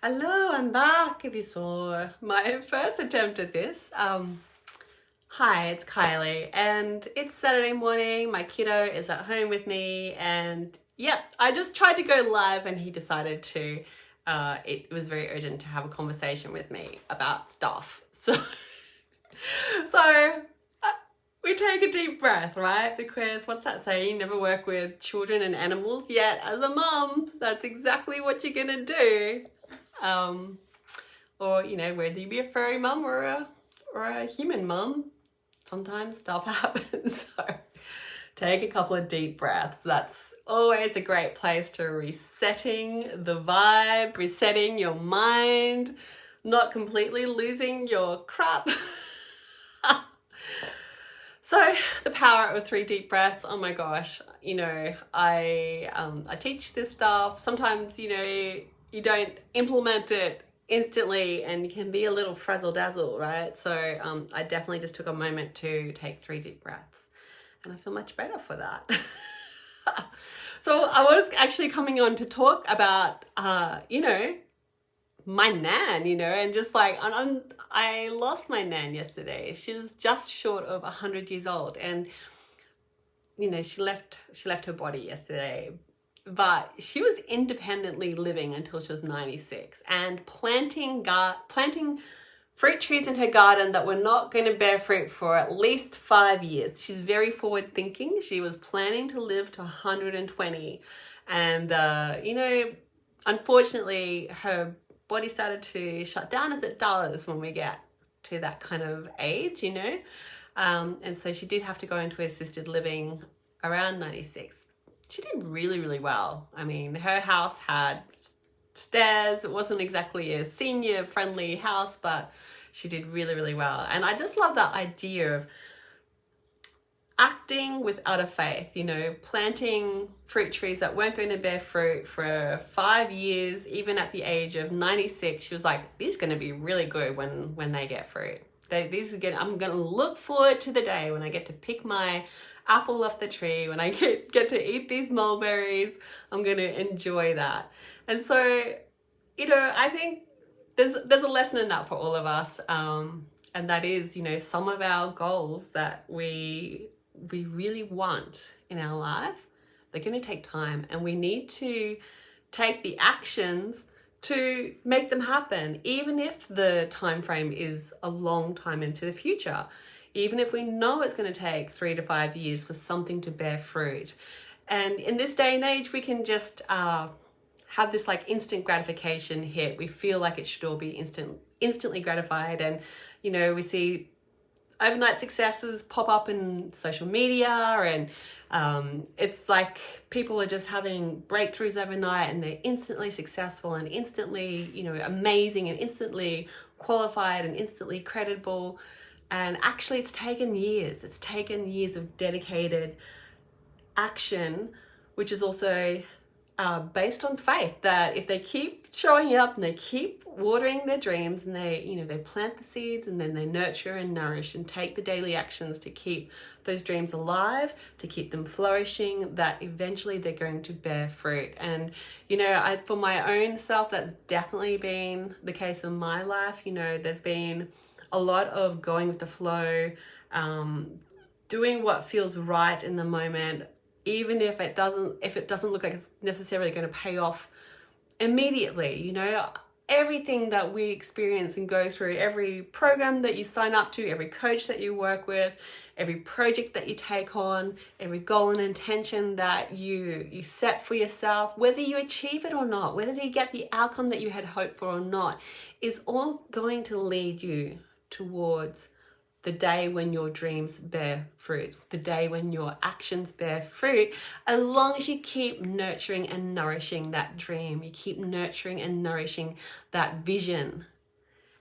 Hello, I'm back. If you saw my first attempt at this. Hi, it's Kylie, and it's Saturday morning. My kiddo is at home with me, and yeah, I just tried to go live, and he decided to. It was very urgent to have a conversation with me about stuff. So we take a deep breath, right? Because what's that saying? You never work with children and animals. Yet, as a mum, that's exactly what you're gonna do. Or whether you be a furry mum or a human mum, sometimes stuff happens. So take a couple of deep breaths. That's always a great place to resetting the vibe, resetting your mind, not completely losing your crap. So the power of 3 deep breaths. Oh my gosh, I teach this stuff. Sometimes you don't implement it instantly and you can be a little frazzle dazzle, right? So I definitely just took a moment to take 3 deep breaths, and I feel much better for that. So I was actually coming on to talk about my nan, and just like I lost my nan yesterday. She was just short of 100 years old, and she left her body yesterday, but she was independently living until she was 96 and planting fruit trees in her garden that were not going to bear fruit for at least 5 years. She's very forward thinking. She was planning to live to 120, and unfortunately her body started to shut down, as it does when we get to that kind of age, and so she did have to go into assisted living around 96. She did really, really well. I mean, her house had stairs. It wasn't exactly a senior friendly house, but she did really, really well. And I just love that idea of acting without a faith, planting fruit trees that weren't going to bear fruit for 5 years. Even at the age of 96, she was like, these are going to be really good when they get fruit. I'm going to look forward to the day when I get to pick my apple off the tree, when I get to eat these mulberries. I'm going to enjoy that. And so, I think there's a lesson in that for all of us. And that is, some of our goals that we really want in our life, they're going to take time, and we need to take the actions to make them happen, even if the time frame is a long time into the future, even if we know it's going to take 3 to 5 years for something to bear fruit. And in this day and age, we can just have this like instant gratification hit. We feel like it should all be instantly gratified, and we see overnight successes pop up in social media, and it's like people are just having breakthroughs overnight, and they're instantly successful and instantly amazing and instantly qualified and instantly credible. And actually it's taken years of dedicated action, which is also based on faith, that if they keep showing up and they keep watering their dreams, and they plant the seeds, and then they nurture and nourish and take the daily actions to keep those dreams alive, to keep them flourishing, that eventually they're going to bear fruit. And for my own self, that's definitely been the case in my life. There's been a lot of going with the flow, doing what feels right in the moment, even if it doesn't look like it's necessarily going to pay off immediately. Everything that we experience and go through, every program that you sign up to, every coach that you work with, every project that you take on, every goal and intention that you set for yourself, whether you achieve it or not, whether you get the outcome that you had hoped for or not, is all going to lead you towards the day when your dreams bear fruit, the day when your actions bear fruit, as long as you keep nurturing and nourishing that dream, you keep nurturing and nourishing that vision,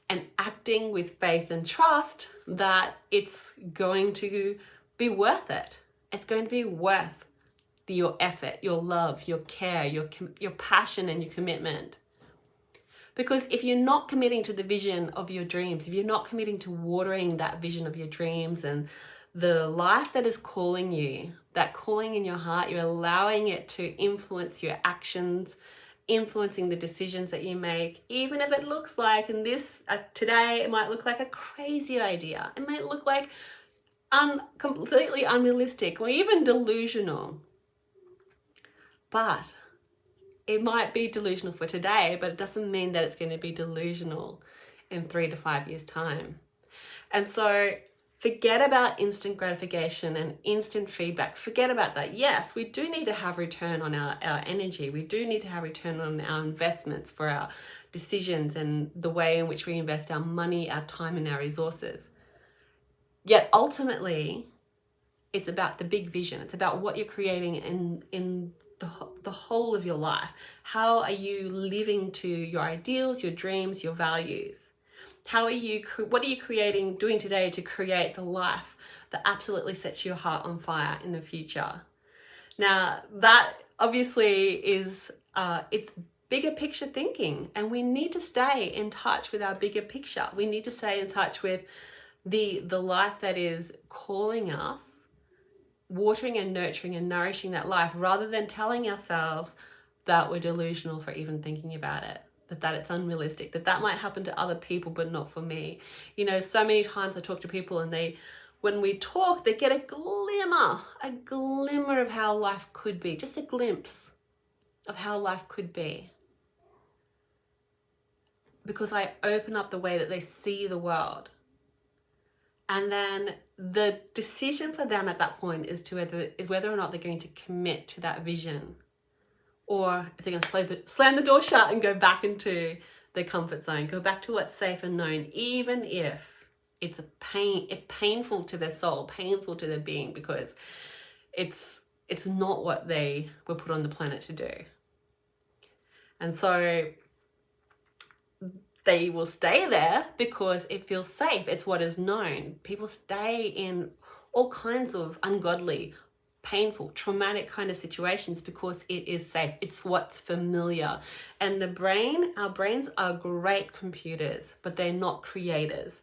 and acting with faith and trust that it's going to be worth it. It's going to be worth your effort, your love, your care, your passion and your commitment. Because if you're not committing to the vision of your dreams, if you're not committing to watering that vision of your dreams and the life that is calling you, that calling in your heart, you're allowing it to influence your actions influencing the decisions that you make, even if it looks like, and this today, it might look like a crazy idea. It might look like completely unrealistic or even delusional. But it might be delusional for today, but it doesn't mean that it's going to be delusional in 3 to 5 years' time. And so forget about instant gratification and instant feedback. Forget about that. Yes, we do need to have return on our energy. We do need to have return on our investments for our decisions and the way in which we invest our money, our time, and our resources. Yet ultimately, it's about the big vision. It's about what you're creating in the whole of your life. How are you living to your ideals, your dreams, your values? What are you doing today to create the life that absolutely sets your heart on fire in the future? Now, that obviously is, it's bigger picture thinking, and we need to stay in touch with our bigger picture. We need to stay in touch with the life that is calling us, watering and nurturing and nourishing that life, rather than telling ourselves that we're delusional for even thinking about it, that it's unrealistic, that might happen to other people but not for me. You know, so many times I talk to people and when we talk, they get a glimmer of how life could be, just a glimpse of how life could be. Because I open up the way that they see the world. And then the decision for them at that point is whether or not they're going to commit to that vision, or if they're going to slam the door shut and go back into their comfort zone, go back to what's safe and known, even if it's painful to their soul, painful to their being, because it's not what they were put on the planet to do. And so they will stay there because it feels safe. It's what is known. People stay in all kinds of ungodly, painful, traumatic kind of situations because it is safe. It's what's familiar. And our brains are great computers, but they're not creators.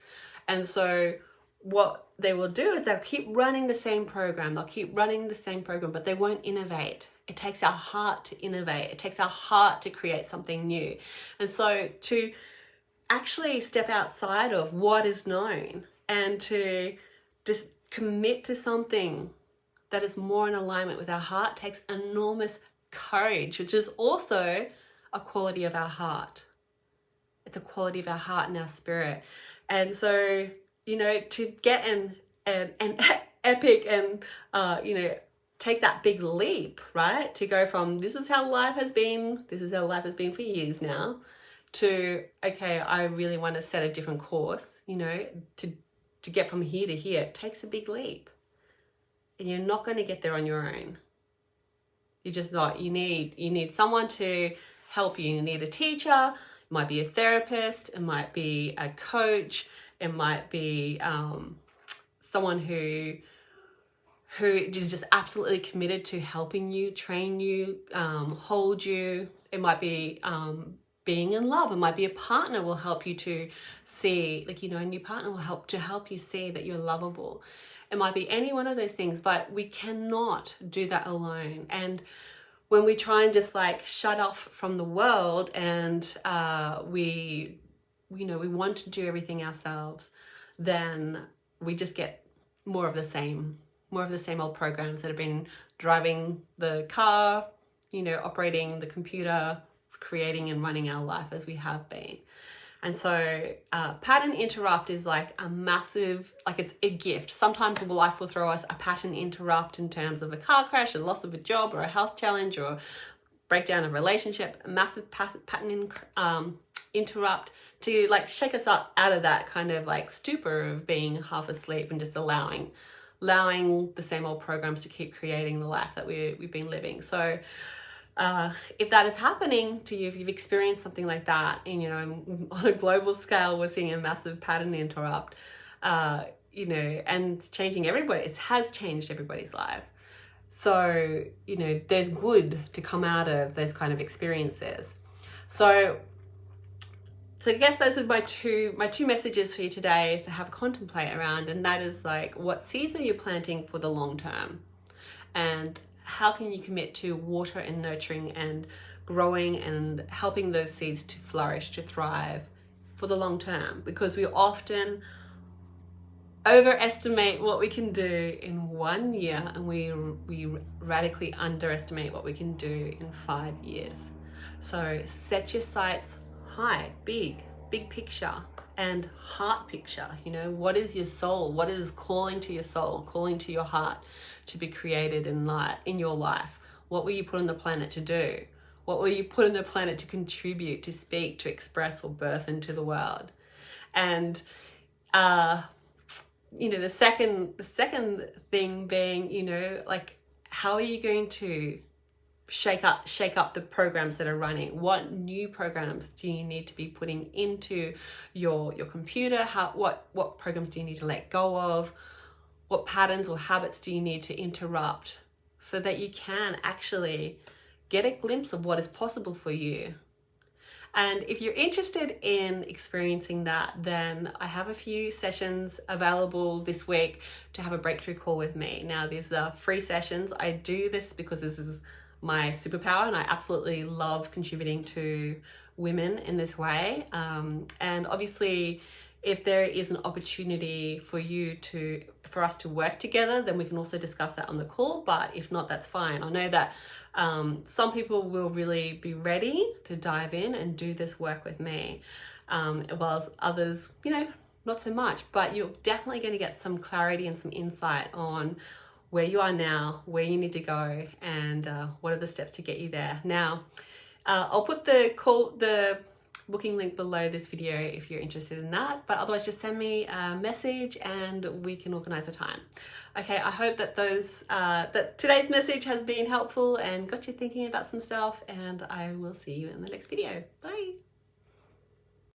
And so what they will do is they'll keep running the same program. But they won't innovate. It takes our heart to innovate. It takes our heart to create something new. And so to actually step outside of what is known and to just commit to something that is more in alignment with our heart takes enormous courage, which is also a quality of our heart. It's a quality of our heart and our spirit. And so, you know, to get an epic and, take that big leap, right? To go from this is how life has been for years now, to, okay, I really want to set a different course, to get from here to here, it takes a big leap. And you're not going to get there on your own. You're just not. You need someone to help you. You need a teacher. It might be a therapist. It might be a coach. It might be someone who is just absolutely committed to helping you, train you, hold you. It might be being in love. It might be a partner will help you to see, a new partner will help you see that you're lovable. It might be any one of those things, but we cannot do that alone. And when we try and just shut off from the world and we want to do everything ourselves, then we just get more of the same old programs that have been driving the car, operating the computer, creating and running our life as we have been. And so pattern interrupt is a massive, it's a gift. Sometimes life will throw us a pattern interrupt in terms of a car crash, a loss of a job, or a health challenge, or breakdown of a relationship, a massive pattern interrupt to shake us up out of that kind of stupor of being half asleep and just allowing the same old programs to keep creating the life that we've been living. So if that is happening to you, if you've experienced something like that, and on a global scale, we're seeing a massive pattern interrupt, and it's changing everybody. It has changed everybody's life. So, there's good to come out of those kind of experiences. So I guess those are my two messages for you today to have contemplate around, and that is what seeds are you planting for the long term, and how can you commit to water and nurturing and growing and helping those seeds to flourish, to thrive for the long term, because we often overestimate what we can do in 1 year, and we radically underestimate what we can do in 5 years. So set your sights high, big picture and heart picture. You know, what is your soul? What is calling to your soul, calling to your heart to be created in your life? What were you put on the planet to do? What were you put on the planet to contribute, to speak, to express, or birth into the world? And you know, the second thing being, you know, like, how are you going to shake up the programs that are running? What new programs do you need to be putting into your computer? What programs do you need to let go of? What patterns or habits do you need to interrupt so that you can actually get a glimpse of what is possible for you? And if you're interested in experiencing that, then I have a few sessions available this week to have a breakthrough call with me. Now, these are free sessions. I do this because this is my superpower, and I absolutely love contributing to women in this way. And obviously, if there is an opportunity for us to work together, then we can also discuss that on the call. But if not, that's fine. I know that some people will really be ready to dive in and do this work with me, whilst others, you know, not so much. But you're definitely going to get some clarity and some insight on where you are now, where you need to go, and what are the steps to get you there. Now, I'll put the booking link below this video if you're interested in that, but otherwise just send me a message and we can organize a time. Okay, I hope that that today's message has been helpful and got you thinking about some stuff, and I will see you in the next video. Bye.